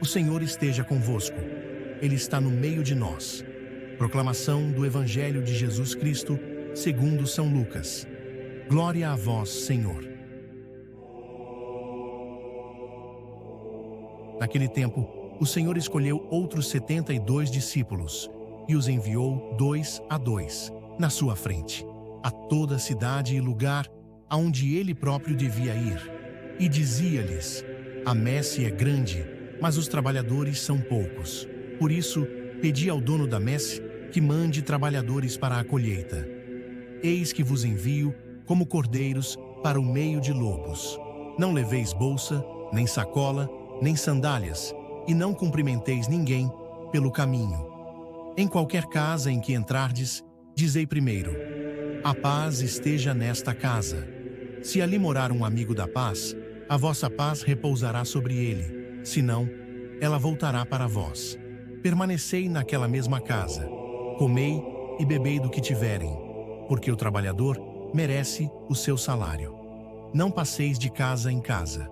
O Senhor esteja convosco. Ele está no meio de nós. Proclamação do Evangelho de Jesus Cristo, segundo São Lucas. Glória a vós, Senhor. Naquele tempo, o Senhor escolheu outros 72 discípulos e os enviou 2 a 2, na sua frente, a toda cidade e lugar aonde ele próprio devia ir. E dizia-lhes: a messe é grande, mas os trabalhadores são poucos. Por isso, pedi ao dono da messe que mande trabalhadores para a colheita. Eis que vos envio como cordeiros para o meio de lobos. Não leveis bolsa, nem sacola, nem sandálias, e não cumprimenteis ninguém pelo caminho. Em qualquer casa em que entrardes, dizei primeiro: a paz esteja nesta casa. Se ali morar um amigo da paz, a vossa paz repousará sobre ele, senão, ela voltará para vós. Permanecei naquela mesma casa, comei e bebei do que tiverem, porque o trabalhador merece o seu salário. Não passeis de casa em casa.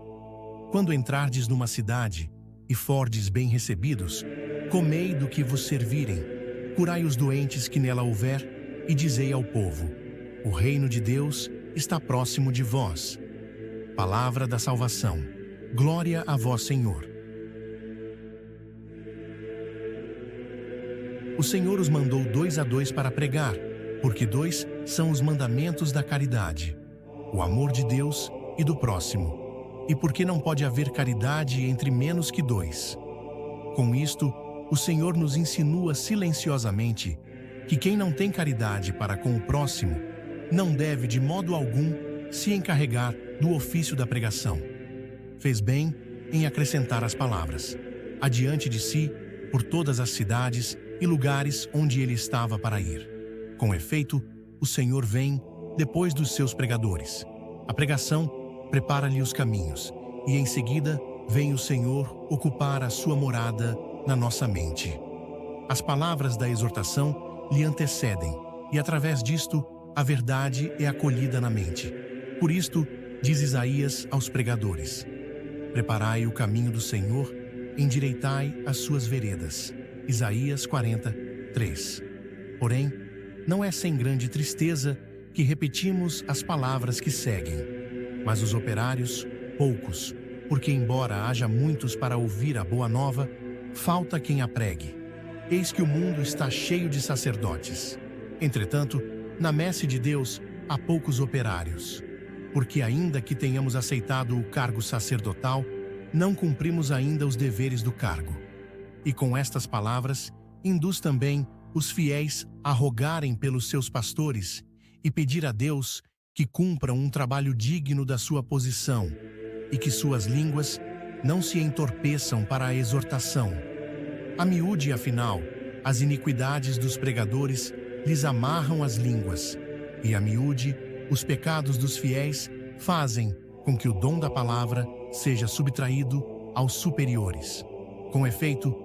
Quando entrardes numa cidade e fordes bem recebidos, comei do que vos servirem, curai os doentes que nela houver, e dizei ao povo: o reino de Deus está próximo de vós. Palavra da salvação. Glória a vós, Senhor. O Senhor os mandou 2 a 2 para pregar, porque 2 são os mandamentos da caridade: o amor de Deus e do próximo. E porque não pode haver caridade entre menos que 2. Com isto, o Senhor nos insinua silenciosamente que quem não tem caridade para com o próximo não deve de modo algum se encarregar do ofício da pregação. Fez bem em acrescentar as palavras, adiante de si, por todas as cidades e lugares onde ele estava para ir. Com efeito, o Senhor vem depois dos seus pregadores. A pregação prepara-lhe os caminhos, e em seguida vem o Senhor ocupar a sua morada na nossa mente. As palavras da exortação lhe antecedem, e através disto, a verdade é acolhida na mente. Por isto, diz Isaías aos pregadores: preparai o caminho do Senhor, endireitai as suas veredas. Isaías 40:3. Porém, não é sem grande tristeza que repetimos as palavras que seguem. Mas os operários, poucos, porque embora haja muitos para ouvir a boa nova, falta quem a pregue. Eis que o mundo está cheio de sacerdotes. Entretanto, na messe de Deus há poucos operários. Porque ainda que tenhamos aceitado o cargo sacerdotal, não cumprimos ainda os deveres do cargo. E com estas palavras, induz também os fiéis a rogarem pelos seus pastores e pedir a Deus que cumpram um trabalho digno da sua posição e que suas línguas não se entorpeçam para a exortação. A miúde, afinal, as iniquidades dos pregadores lhes amarram as línguas, e a miúde, os pecados dos fiéis fazem com que o dom da palavra seja subtraído aos superiores. Com efeito,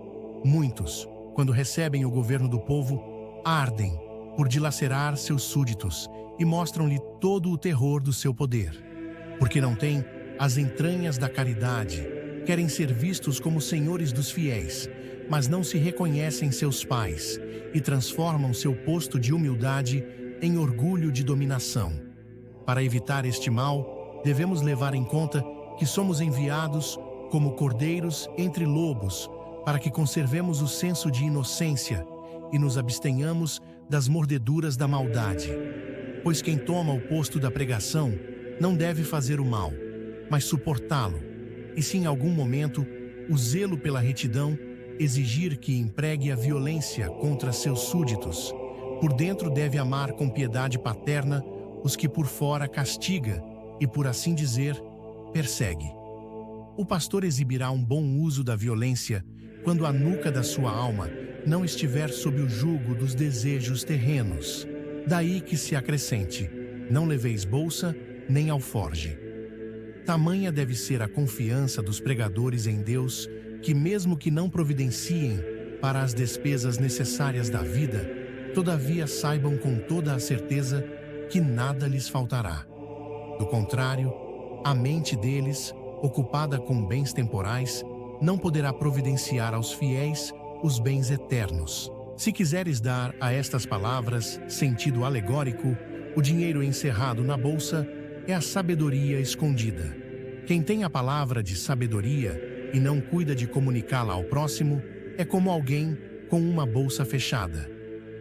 muitos, quando recebem o governo do povo, ardem por dilacerar seus súditos e mostram-lhe todo o terror do seu poder. Porque não têm as entranhas da caridade, querem ser vistos como senhores dos fiéis, mas não se reconhecem seus pais e transformam seu posto de humildade em orgulho de dominação. Para evitar este mal, devemos levar em conta que somos enviados como cordeiros entre lobos, para que conservemos o senso de inocência e nos abstenhamos das mordeduras da maldade. Pois quem toma o posto da pregação não deve fazer o mal, mas suportá-lo, e se em algum momento o zelo pela retidão exigir que empregue a violência contra seus súditos, por dentro deve amar com piedade paterna os que por fora castiga e, por assim dizer, persegue. O pastor exibirá um bom uso da violência quando a nuca da sua alma não estiver sob o jugo dos desejos terrenos. Daí que se acrescente: não leveis bolsa nem alforge. Tamanha deve ser a confiança dos pregadores em Deus, que mesmo que não providenciem para as despesas necessárias da vida, todavia saibam com toda a certeza que nada lhes faltará. Do contrário, a mente deles, ocupada com bens temporais, não poderá providenciar aos fiéis os bens eternos. Se quiseres dar a estas palavras sentido alegórico, o dinheiro encerrado na bolsa é a sabedoria escondida. Quem tem a palavra de sabedoria e não cuida de comunicá-la ao próximo é como alguém com uma bolsa fechada.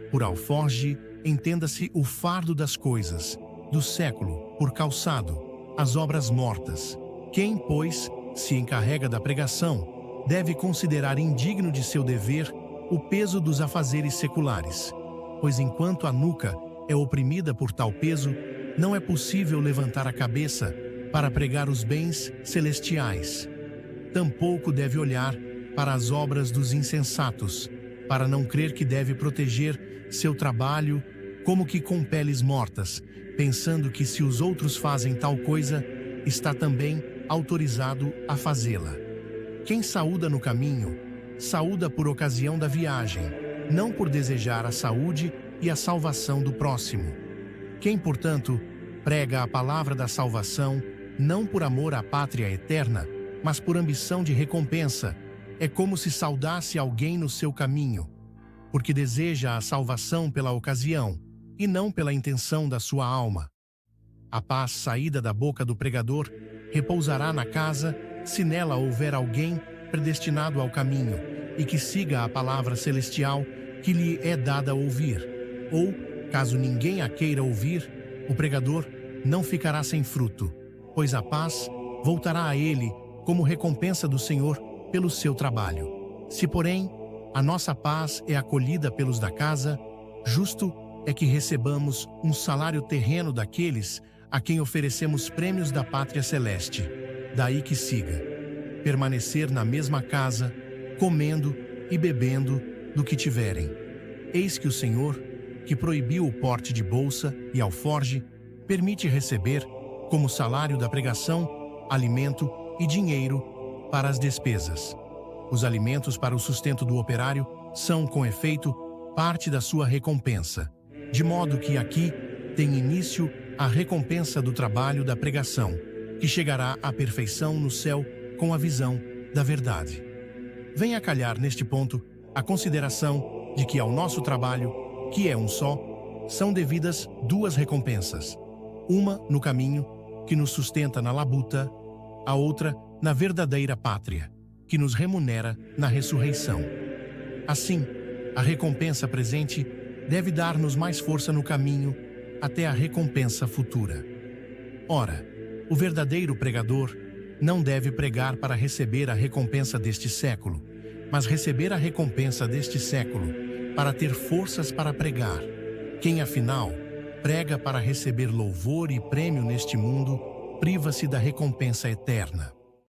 Por alforge, entenda-se o fardo das coisas, do século, por calçado, as obras mortas. Quem, pois, se encarrega da pregação, deve considerar indigno de seu dever o peso dos afazeres seculares, pois enquanto a nuca é oprimida por tal peso, não é possível levantar a cabeça para pregar os bens celestiais. Tampouco deve olhar para as obras dos insensatos, para não crer que deve proteger seu trabalho como que com peles mortas, pensando que se os outros fazem tal coisa, está também autorizado a fazê-la. Quem saúda no caminho, saúda por ocasião da viagem, não por desejar a saúde e a salvação do próximo. Quem, portanto, prega a palavra da salvação, não por amor à pátria eterna, mas por ambição de recompensa, é como se saudasse alguém no seu caminho, porque deseja a salvação pela ocasião, e não pela intenção da sua alma. A paz saída da boca do pregador repousará na casa, se nela houver alguém predestinado ao caminho, e que siga a palavra celestial que lhe é dada a ouvir. Ou, caso ninguém a queira ouvir, o pregador não ficará sem fruto, pois a paz voltará a ele como recompensa do Senhor pelo seu trabalho. Se, porém, a nossa paz é acolhida pelos da casa, justo é que recebamos um salário terreno daqueles a quem oferecemos prêmios da pátria celeste. Daí que siga permanecer na mesma casa, comendo e bebendo do que tiverem. Eis que o Senhor, que proibiu o porte de bolsa e alforge, permite receber, como salário da pregação, alimento e dinheiro para as despesas. Os alimentos para o sustento do operário são, com efeito, parte da sua recompensa, de modo que aqui tem início a recompensa do trabalho da pregação, que chegará à perfeição no céu com a visão da verdade. Venha calhar neste ponto a consideração de que ao nosso trabalho, que é um só, são devidas duas recompensas. Uma no caminho, que nos sustenta na labuta, a outra na verdadeira pátria, que nos remunera na ressurreição. Assim, a recompensa presente deve dar-nos mais força no caminho até a recompensa futura. Ora, o verdadeiro pregador não deve pregar para receber a recompensa deste século, mas receber a recompensa deste século para ter forças para pregar. Quem, afinal, prega para receber louvor e prêmio neste mundo, priva-se da recompensa eterna.